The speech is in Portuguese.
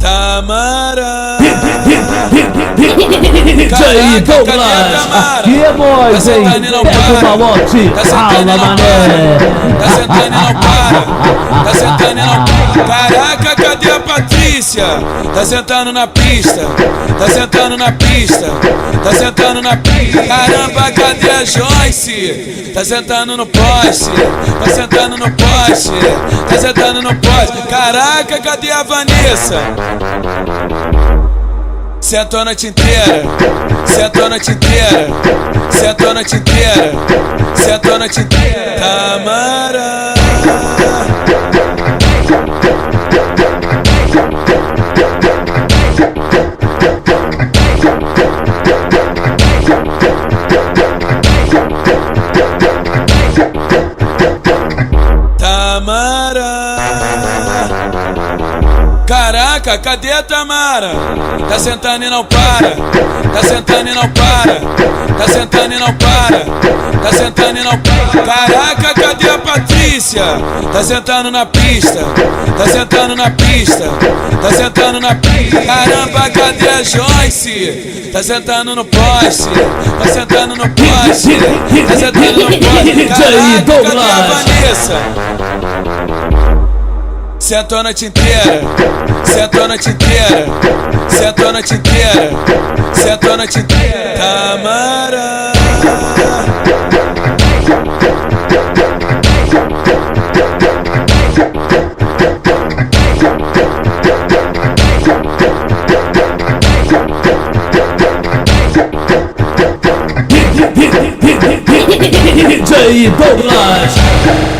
Tamara. DJ Douglas, aqui é nós, hein? Pega o malote, fala mané. Tá sentando e não para, tá sentando e não para. Caraca, cadê a Patrícia? Tá sentando na pista, tá sentando na pista, tá sentando na pista. Caramba, cadê a Joyce? Tá sentando no poste, tá sentando no poste, tá sentando no poste. Caraca, cadê a Vanessa? Sentou a noite inteira, sentou a noite inteira, sentou a noite inteira, sentou a noite inteira. Tamara. Tamara. Caraca, cadê a Tamara? Tá sentando e não para, tá sentando e não para, tá sentando e não para, tá sentando e não para. Caraca, cadê a Patrícia? Tá sentando na pista, tá sentando na pista, tá sentando na pista. Caramba, cadê a Joyce? Tá sentando no poste, tá sentando no poste, tá sentando no poste. Caraca, cadê a Vanessa? Sentou a noite inteira, sentou a noite inteira, sentou a noite inteira, sentou a noite inteira. Tamara. DJ Douglas.